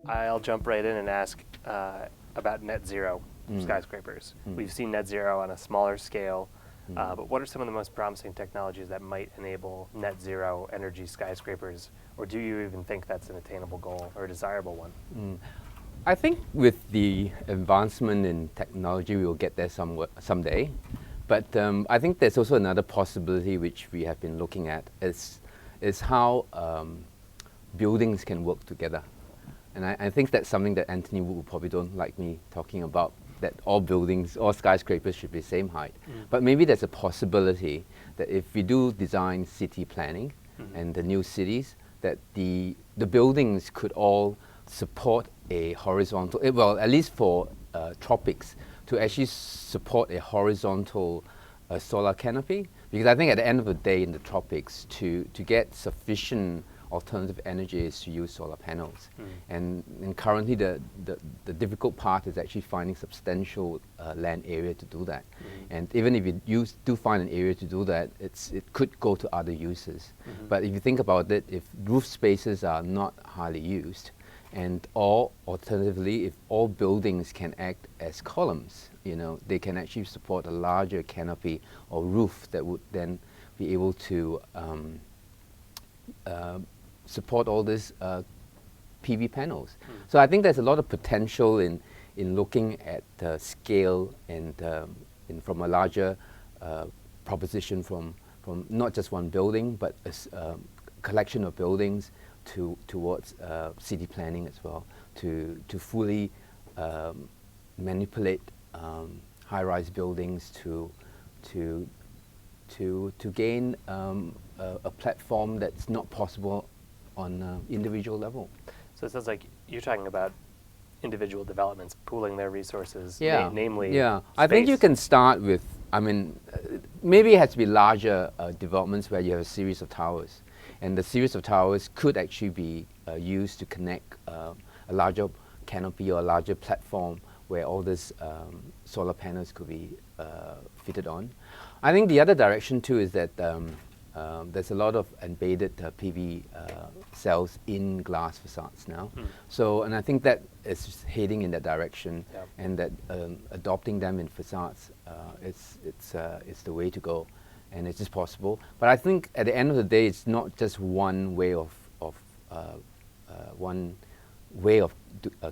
I'll jump right in and ask about net zero skyscrapers. We've seen net zero on a smaller scale, but what are some of the most promising technologies that might enable net zero energy skyscrapers, or do you even think that's an attainable goal or a desirable one? I think with the advancement in technology, we will get there someday. But I think there's also another possibility which we have been looking at is how buildings can work together. And I think that's something that Anthony Wu probably don't like me talking about, that all buildings, all skyscrapers should be the same height. But maybe there's a possibility that if we do design city planning and the new cities, that the buildings could all support a horizontal, well, at least for tropics, to actually support a horizontal solar canopy. Because I think at the end of the day in the tropics, to get sufficient alternative energy is to use solar panels. And currently the difficult part is actually finding substantial land area to do that. And even if you do find an area to do that, it could go to other uses. But if you think about it, if roof spaces are not highly used, and alternatively, if all buildings can act as columns, they can actually support a larger canopy or roof that would then be able to support all these PV panels. So I think there's a lot of potential in looking at scale and from a larger proposition from not just one building, but a collection of buildings towards city planning as well, to fully manipulate high-rise buildings to gain a platform that's not possible on an individual level. So it sounds like you're talking about individual developments pooling their resources, namely Yeah, space. I think you can start with, maybe it has to be larger developments where you have a series of towers. And the series of towers could actually be used to connect a larger canopy or a larger platform where all these solar panels could be fitted on. I think the other direction too is that there's a lot of embedded PV cells in glass facades now. So, and I think that is heading in that direction, and that adopting them in facades it's the way to go. And it's just possible. But I think at the end of the day, it's not just one way of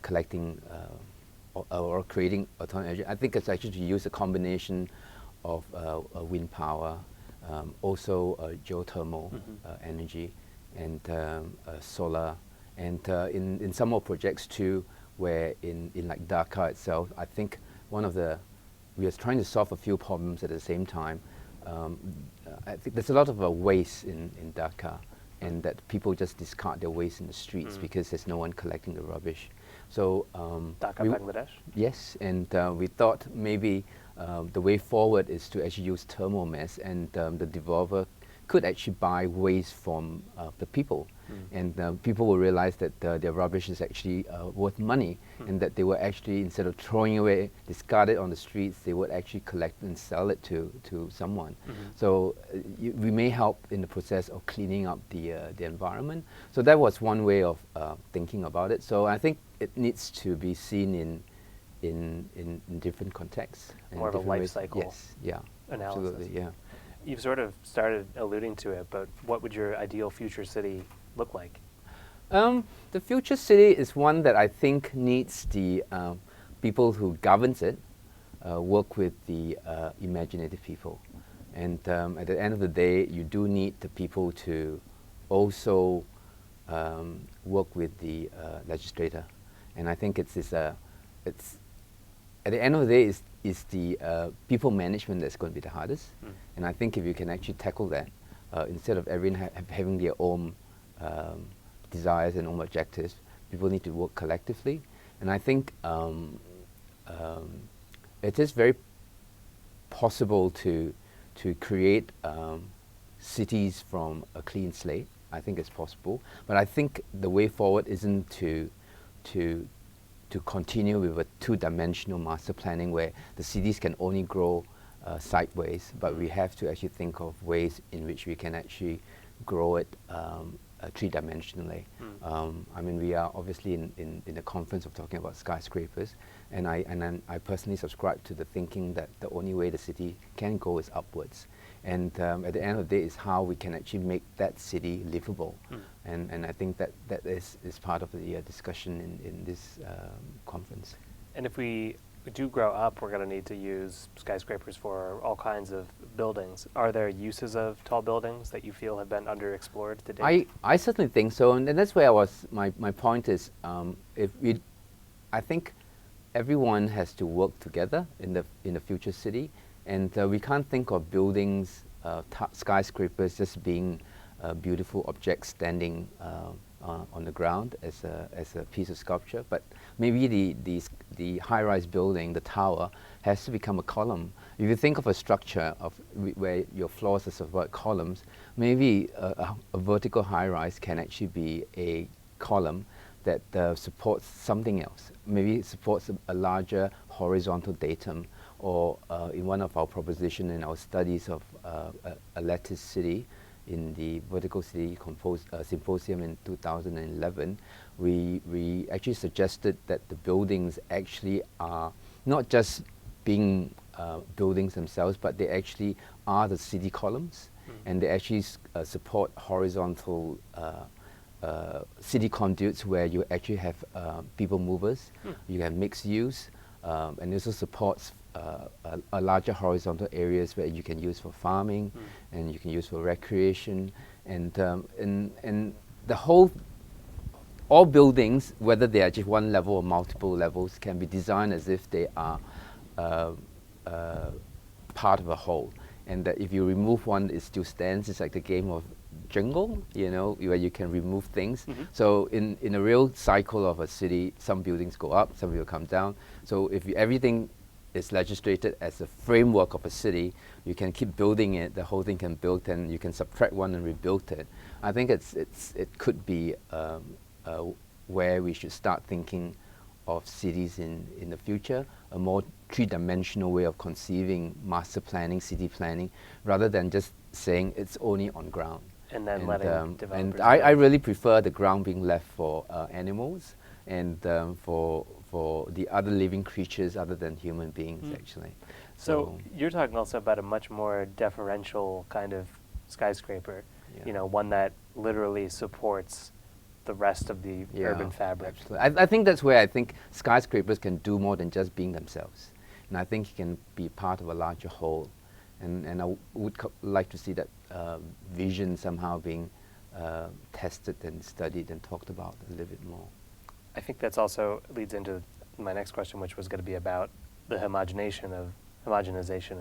collecting or creating alternative energy. I think it's actually to use a combination of wind power, also geothermal energy, and solar, and in some more projects too, where in like Dhaka itself, I think we are trying to solve a few problems at the same time. I think there's a lot of waste in Dhaka, and that people just discard their waste in the streets because there's no one collecting the rubbish. So Dhaka, Bangladesh? Yes, and we thought maybe the way forward is to actually use thermal mass, and the developer could actually buy waste from the people. And people will realize that their rubbish is actually worth money, and that they will actually, instead of throwing away, discard it on the streets, they would actually collect and sell it to someone. So we may help in the process of cleaning up the environment. So that was one way of thinking about it. So I think it needs to be seen in different contexts. More of a life cycle analysis. Absolutely, yeah. You've sort of started alluding to it, but what would your ideal future city look like? The future city is one that I think needs the people who governs it work with the imaginative people. And at the end of the day, you do need the people to also work with the legislator. And I think it's at the end of the day, is the people management that's going to be the hardest. And I think if you can actually tackle that, instead of everyone having their own desires and own objectives, people need to work collectively. And I think it is very possible to create cities from a clean slate. I think it's possible. But I think the way forward isn't to continue with a two-dimensional master planning where the cities can only grow sideways, but we have to actually think of ways in which we can actually grow it three-dimensionally. I mean, we are obviously in the conference of talking about skyscrapers, and I personally subscribe to the thinking that the only way the city can go is upwards. And at the end of the day is how we can actually make that city livable. And I think that is part of the discussion in this conference. And if we do grow up, we're going to need to use skyscrapers for all kinds of buildings. Are there uses of tall buildings that you feel have been underexplored to date? I certainly think so, and that's where my point is, I think everyone has to work together in the future city, and we can't think of buildings, skyscrapers just being beautiful objects standing on the ground as a piece of sculpture, but maybe the high-rise building, the tower, has to become a column. If you think of a structure where your floors are supported columns, maybe a vertical high-rise can actually be a column that supports something else. Maybe it supports a larger horizontal datum, or in one of our propositions in our studies of a lattice city, in the Vertical City Symposium in 2011, we actually suggested that the buildings actually are not just being buildings themselves, but they actually are the city columns, and they actually support horizontal city conduits where you actually have people movers, you have mixed use, and it also supports a larger horizontal areas where you can use for farming, and you can use for recreation, and the whole, all buildings, whether they are just one level or multiple levels, can be designed as if they are part of a whole, and that if you remove one, it still stands. It's like the game of jungle, you know, where you can remove things. So in a real cycle of a city, some buildings go up, some will come down. So if everything is legislated as a framework of a city, you can keep building it, the whole thing can build, and you can subtract one and rebuild it. I think it could be where we should start thinking of cities in the future, a more three-dimensional way of conceiving master planning, city planning, rather than just saying it's only on ground. And then letting developers. And I really prefer the ground being left for animals and for the other living creatures other than human beings, actually. So you're talking also about a much more deferential kind of skyscraper, you know, one that literally supports the rest of the urban fabric. Absolutely. I think that's where I think skyscrapers can do more than just being themselves. And I think it can be part of a larger whole. And I would like to see that vision somehow being tested and studied and talked about a little bit more. I think that's also leads into my next question, which was going to be about the homogenization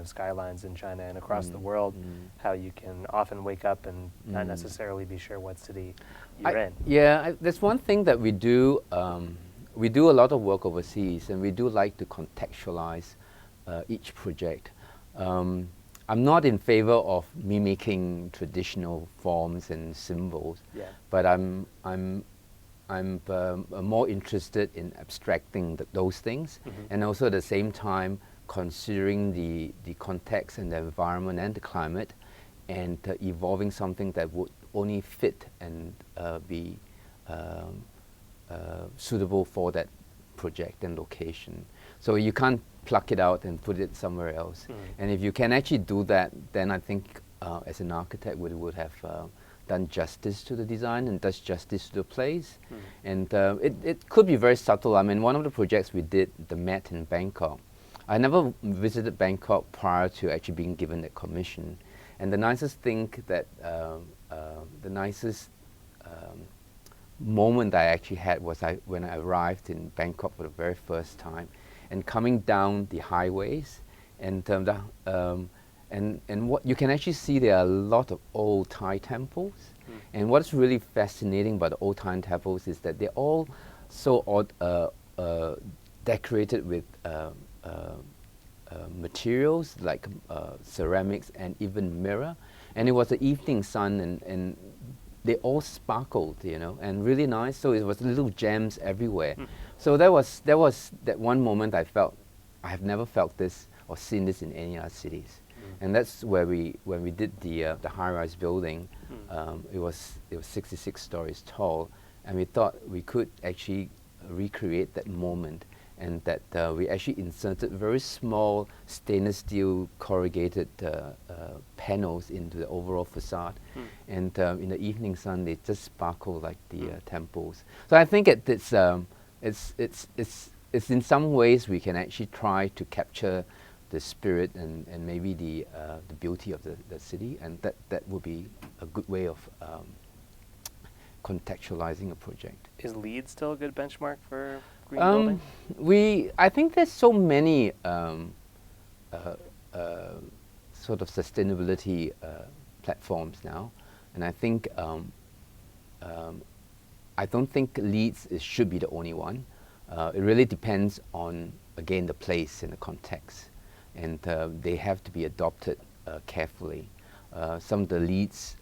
of skylines in China and across the world, how you can often wake up and not necessarily be sure what city you're in. Yeah, that's one thing that we do. We do a lot of work overseas, and we do like to contextualize each project. I'm not in favor of mimicking traditional forms and symbols, but I'm more interested in abstracting those things, and also at the same time considering the context and the environment and the climate, and evolving something that would only fit and be suitable for that project and location. So you can't pluck it out and put it somewhere else. And if you can actually do that, then I think as an architect we would have done justice to the design and does justice to the place. And it could be very subtle. I mean, one of the projects we did, the Met in Bangkok, I never visited Bangkok prior to actually being given that commission. And the nicest thing that, the nicest moment I actually had was when I arrived in Bangkok for the very first time, and coming down the highways, and what you can actually see, there are a lot of old Thai temples. And what's really fascinating about the old Thai temples is that they're all so decorated with materials like ceramics and even mirror. And it was the evening sun, and they all sparkled, you know, and really nice. So it was little gems everywhere. So that was that one moment I felt I have never felt this or seen this in any other cities. And that's where when we did the high-rise building, it was 66 stories tall, and we thought we could actually recreate that moment, and that we actually inserted very small stainless steel corrugated panels into the overall facade, and in the evening sun they just sparkle like the temples. So I think it's in some ways we can actually try to capture the spirit and maybe the beauty of the city, and that would be a good way of contextualizing a project. Is LEED still a good benchmark for green building? I think there's so many sort of sustainability platforms now, and I think I don't think LEED should be the only one. It really depends on, again, the place and the context, and they have to be adopted carefully. Some of the LEED's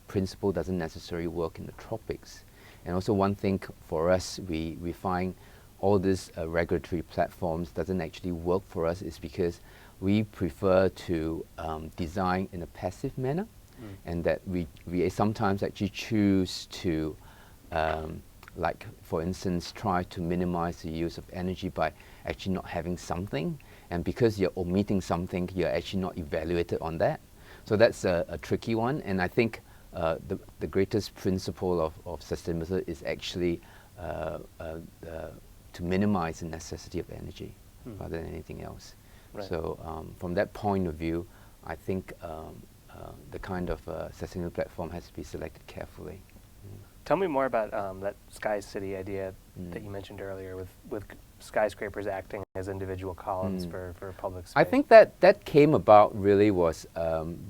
principle doesn't necessarily work in the tropics. And also one thing for us, we find all these regulatory platforms doesn't actually work for us is because we prefer to design in a passive manner, and that we sometimes actually choose to, like for instance, try to minimize the use of energy by actually not having something, and because you're omitting something, you're actually not evaluated on that. So that's a tricky one, and I think the greatest principle of sustainability is actually to minimize the necessity of energy rather than anything else. Right. So from that point of view, I think the kind of sustainable platform has to be selected carefully. Tell me more about that Sky City idea that you mentioned earlier with skyscrapers acting as individual columns for public space. I think that came about really was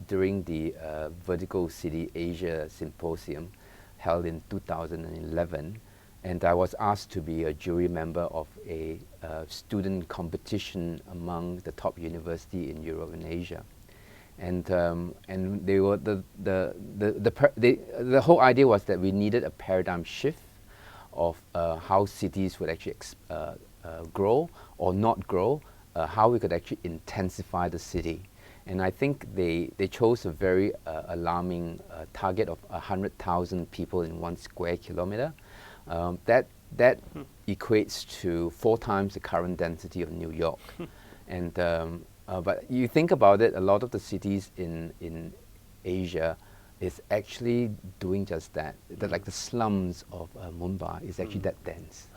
during the Vertical City Asia Symposium held in 2011, and I was asked to be a jury member of a student competition among the top university in Europe and Asia. And they were the whole idea was that we needed a paradigm shift of how cities would actually grow or not grow, how we could actually intensify the city. And I think they chose a very alarming target of 100,000 people in 1 square kilometer. That equates to 4 times the current density of New York. And but you think about it, a lot of the cities in Asia is actually doing just that. Like the slums of Mumbai is actually that dense.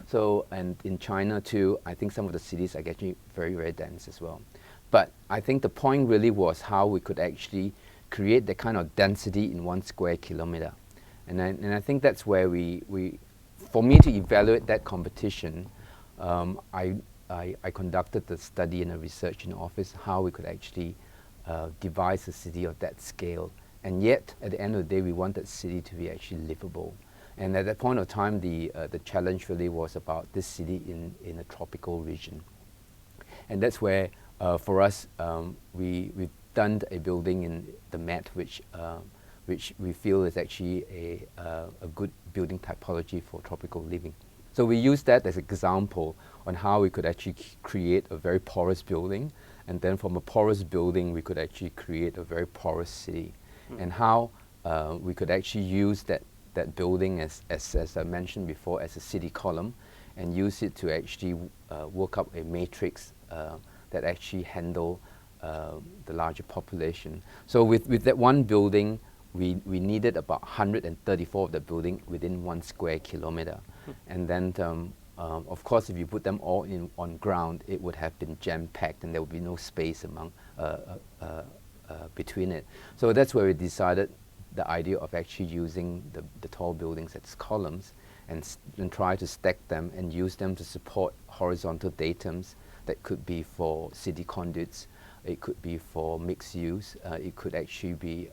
So, and in China too, I think some of the cities are actually very, very dense as well. But I think the point really was how we could actually create that kind of density in 1 square kilometer. And I think that's where for me to evaluate that competition, I conducted the study and the research in the office how we could actually devise a city of that scale. And yet, at the end of the day, we want that city to be actually livable. And at that point of time, the challenge really was about this city in a tropical region. And that's where, for us, we've done a building in the Met, which we feel is actually a good building typology for tropical living. So we use that as an example on how we could actually create a very porous building, and then from a porous building we could actually create a very porous city, and how we could actually use that building as I mentioned before as a city column, and use it to actually work up a matrix that actually handle the larger population. So with that one building, we needed about 134 of the building within 1 square kilometer. And then, of course, if you put them all on ground, it would have been jam-packed and there would be no space between it. So that's where we decided the idea of actually using the tall buildings as columns and try to stack them and use them to support horizontal datums that could be for city conduits, it could be for mixed use, it could actually be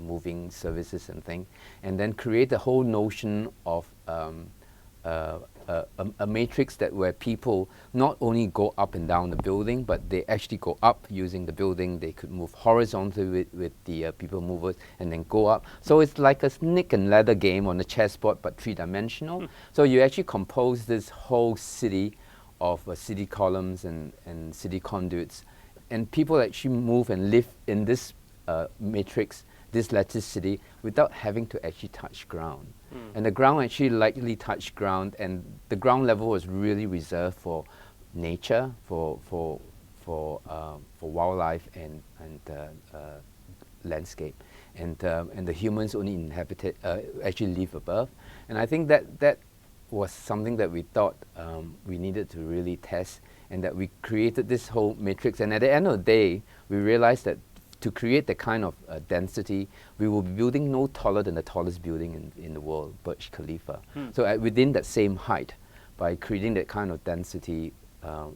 moving services and things, and then create the whole notion of a matrix that where people not only go up and down the building, but they actually go up using the building. They could move horizontally with the people movers and then go up. So it's like a snake and ladder game on the chessboard, but 3-dimensional. So you actually compose this whole city of city columns and city conduits, and people actually move and live in this matrix this lattice city without having to actually touch ground. And the ground actually lightly touched ground, and the ground level was really reserved for nature, for wildlife and landscape, and the humans only inhabited actually live above. And I think that was something that we thought we needed to really test, and that we created this whole matrix. And at the end of the day, we realized that to create the kind of density, we will be building no taller than the tallest building in the world, Burj Khalifa. So within that same height, by creating that kind of density,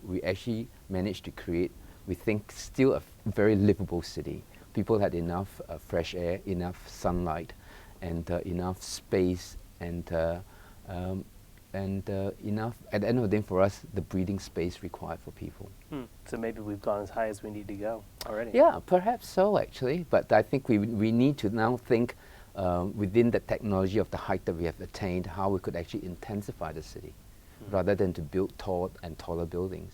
we actually managed to create, we think, still a very livable city. People had enough fresh air, enough sunlight, and enough space, and enough, at the end of the day, for us, the breathing space required for people. So maybe we've gone as high as we need to go already. Yeah, perhaps so, actually. But I think we need to now think within the technology of the height that we have attained, how we could actually intensify the city, rather than to build tall and taller buildings.